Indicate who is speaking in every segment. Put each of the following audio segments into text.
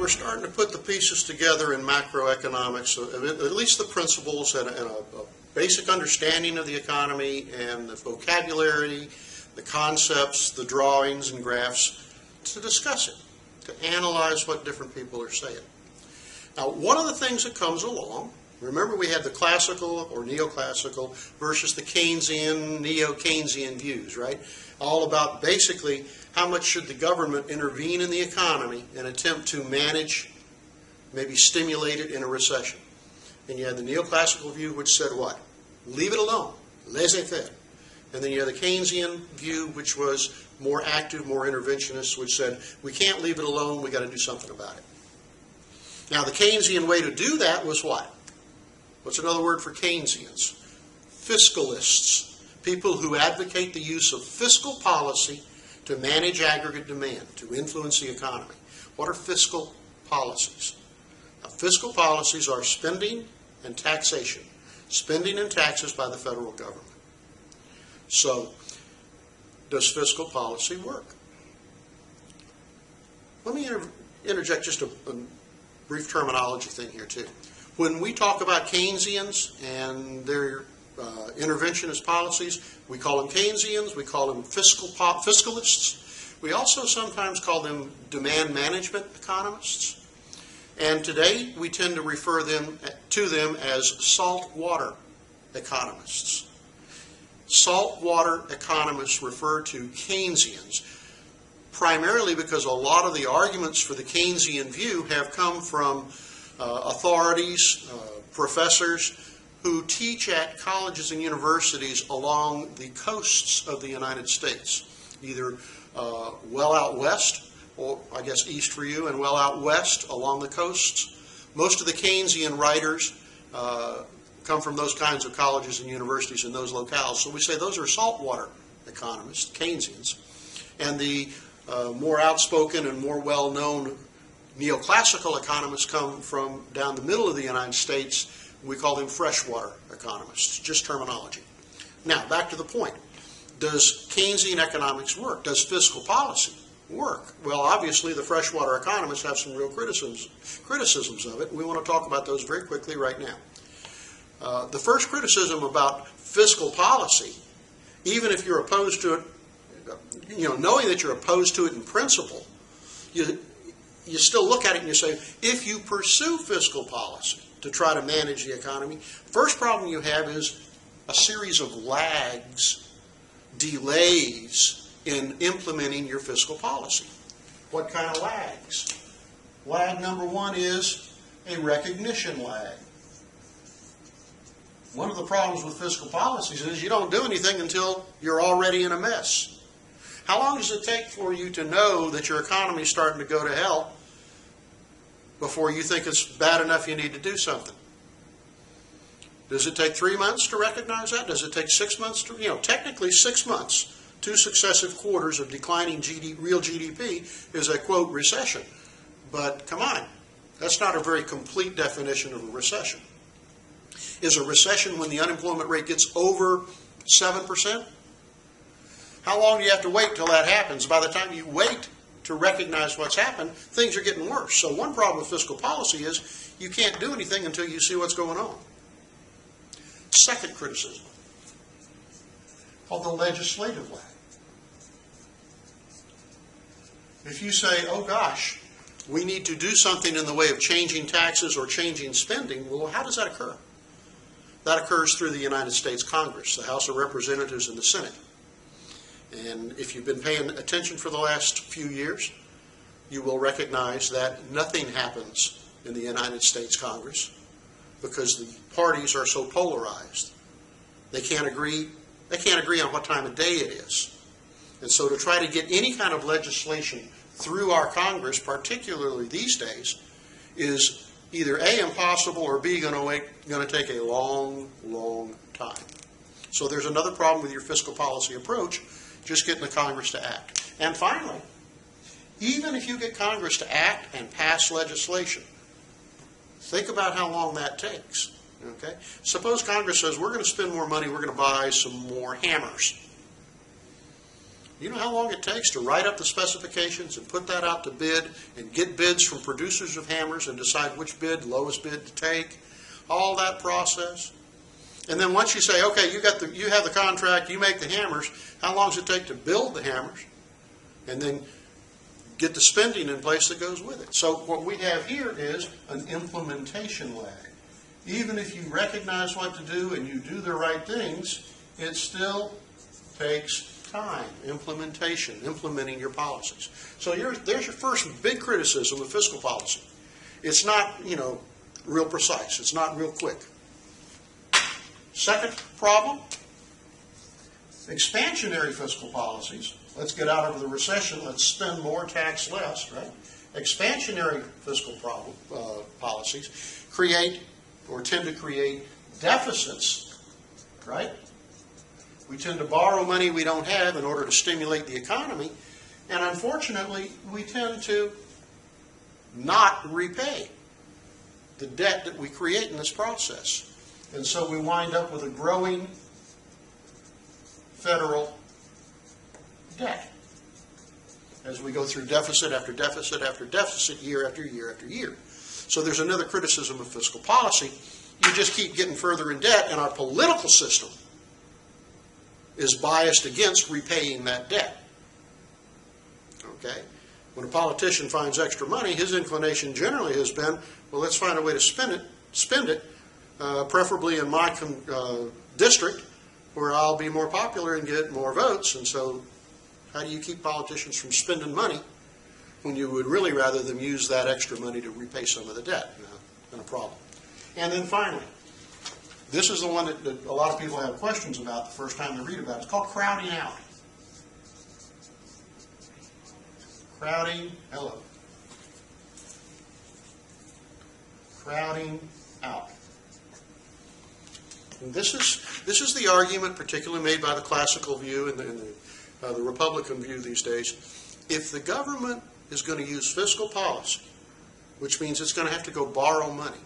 Speaker 1: we're starting to put the pieces together in macroeconomics, at least the principles and a basic understanding of the economy and the vocabulary, the concepts, the drawings and graphs, to discuss it, to analyze what different people are saying. Now, one of the things that comes along, remember we had the classical or neoclassical versus the Keynesian, neo-Keynesian views, right? All about basically how much should the government intervene in the economy and attempt to manage, maybe stimulate it in a recession. And you had the neoclassical view which said what? Leave it alone, laissez-faire. And then you had the Keynesian view which was more active, more interventionist, which said we can't leave it alone, we've got to do something about it. Now the Keynesian way to do that was what? What's another word for Keynesians? Fiscalists. People who advocate the use of fiscal policy to manage aggregate demand, to influence the economy. What are fiscal policies? Now, fiscal policies are spending and taxation. Spending and taxes by the federal government. So, does fiscal policy work? Let me interject just a brief terminology thing here too. When we talk about Keynesians and their interventionist policies, we call them Keynesians, we call them fiscalists. We also sometimes call them demand management economists. And today we tend to refer to them as saltwater economists. Saltwater economists refer to Keynesians, primarily because a lot of the arguments for the Keynesian view have come from authorities, professors, who teach at colleges and universities along the coasts of the United States, either well out west, or I guess east for you, and well out west along the coasts. Most of the Keynesian writers come from those kinds of colleges and universities in those locales. So we say those are saltwater economists, Keynesians. And the more outspoken and more well-known neoclassical economists come from down the middle of the United States. We call them freshwater economists, just terminology. Now, back to the point. Does Keynesian economics work? Does fiscal policy work? Well, obviously, the freshwater economists have some real criticisms of it. We want to talk about those very quickly right now. The first criticism about fiscal policy, even if you're opposed to it, knowing that you're opposed to it in principle, you still look at it and you say, if you pursue fiscal policy to try to manage the economy, first problem you have is a series of lags, delays in implementing your fiscal policy. What kind of lags? Lag number one is a recognition lag. One of the problems with fiscal policies is you don't do anything until you're already in a mess. How long does it take for you to know that your economy is starting to go to hell before you think it's bad enough you need to do something? Does it take 3 months to recognize that? Does it take 6 months to, technically 6 months, 2 successive quarters of declining real GDP is a, quote, recession. But come on, that's not a very complete definition of a recession. Is a recession when the unemployment rate gets over 7%? How long do you have to wait till that happens? By the time you wait to recognize what's happened, things are getting worse. So one problem with fiscal policy is you can't do anything until you see what's going on. Second criticism, called the legislative lag. If you say, oh gosh, we need to do something in the way of changing taxes or changing spending, well, how does that occur? That occurs through the United States Congress, the House of Representatives and the Senate. And if you've been paying attention for the last few years, you will recognize that nothing happens in the United States Congress because the parties are so polarized. They can't agree on what time of day it is. And so to try to get any kind of legislation through our Congress, particularly these days, is either A, impossible, or B, going to take a long, long time. So there's another problem with your fiscal policy approach, just getting the Congress to act. And finally, even if you get Congress to act and pass legislation, think about how long that takes. Okay? Suppose Congress says, we're going to spend more money, we're going to buy some more hammers. You know how long it takes to write up the specifications and put that out to bid and get bids from producers of hammers and decide which bid, lowest bid to take? All that process. And then once you say, okay, you have the contract, you make the hammers, how long does it take to build the hammers? And then get the spending in place that goes with it. So what we have here is an implementation lag. Even if you recognize what to do and you do the right things, it still takes time. Implementation, implementing your policies. So there's your first big criticism of fiscal policy. It's not, real precise. It's not real quick. Second problem, expansionary fiscal policies. Let's get out of the recession. Let's spend more, tax less, right? Expansionary fiscal policies create or tend to create deficits, right? We tend to borrow money we don't have in order to stimulate the economy, and unfortunately, we tend to not repay the debt that we create in this process. And so we wind up with a growing federal debt as we go through deficit after deficit after deficit, year after year after year. So there's another criticism of fiscal policy. You just keep getting further in debt, and our political system is biased against repaying that debt. Okay? When a politician finds extra money, his inclination generally has been, well, let's find a way to spend it, preferably in my district, where I'll be more popular and get more votes. And so how do you keep politicians from spending money when you would really rather them use that extra money to repay some of the debt? Not a problem. And then finally, this is the one that a lot of people have questions about the first time they read about it. It's called crowding out. Crowding, hello. Crowding out. And this is the argument particularly made by the classical view and the Republican view these days. If the government is going to use fiscal policy, which means it's going to have to go borrow money,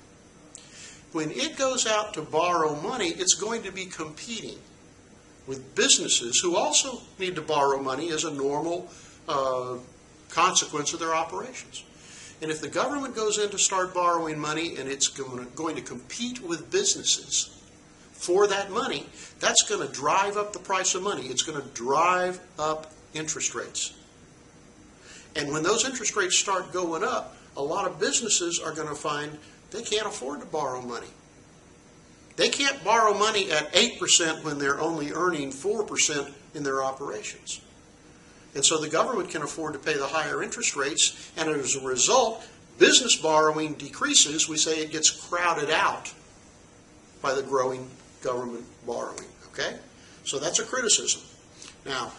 Speaker 1: when it goes out to borrow money, it's going to be competing with businesses who also need to borrow money as a normal consequence of their operations. And if the government goes in to start borrowing money and it's going to compete with businesses for that money, that's going to drive up the price of money. It's going to drive up interest rates. And when those interest rates start going up, a lot of businesses are going to find they can't afford to borrow money. They can't borrow money at 8% when they're only earning 4% in their operations. And so the government can afford to pay the higher interest rates, and as a result, business borrowing decreases. We say it gets crowded out by the growing government borrowing. Okay? So that's a criticism. Now,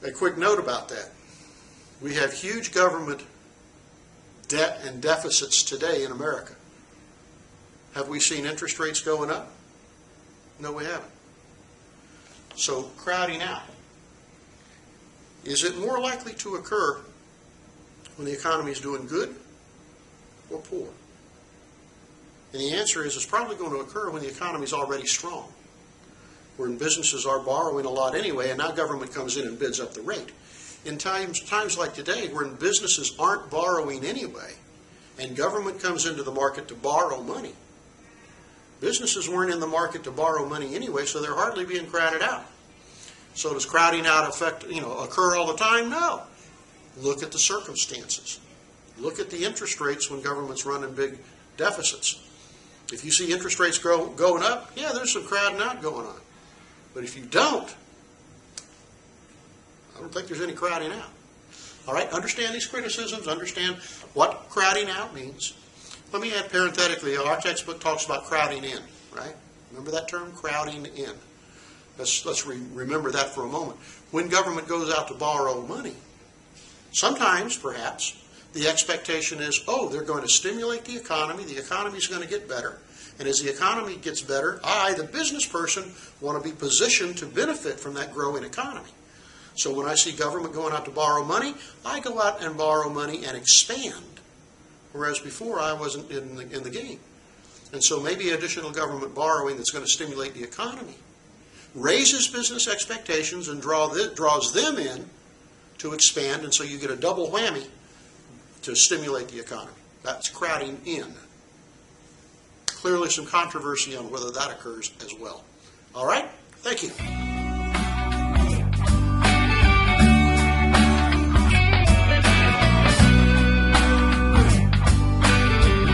Speaker 1: a quick note about that. We have huge government debt and deficits today in America. Have we seen interest rates going up? No, we haven't. So, crowding out. Is it more likely to occur when the economy is doing good or poor? And the answer is it's probably going to occur when the economy is already strong, when businesses are borrowing a lot anyway, and now government comes in and bids up the rate. In times like today, when businesses aren't borrowing anyway, and government comes into the market to borrow money, businesses weren't in the market to borrow money anyway, so they're hardly being crowded out. So does crowding out occur all the time? No. Look at the circumstances. Look at the interest rates when government's running big deficits. If you see interest rates going up, yeah, there's some crowding out going on. But if you don't, I don't think there's any crowding out. All right, understand these criticisms, understand what crowding out means. Let me add parenthetically, our textbook talks about crowding in, right? Remember that term, crowding in. Let's remember that for a moment. When government goes out to borrow money, sometimes, perhaps, the expectation is, oh, they're going to stimulate the economy's going to get better, and as the economy gets better, I, the business person, want to be positioned to benefit from that growing economy. So when I see government going out to borrow money, I go out and borrow money and expand, whereas before I wasn't in the game. And so maybe additional government borrowing that's going to stimulate the economy raises business expectations and draws them in to expand, and so you get a double whammy to stimulate the economy. That's crowding in. Clearly some controversy on whether that occurs as well. All right? Thank you.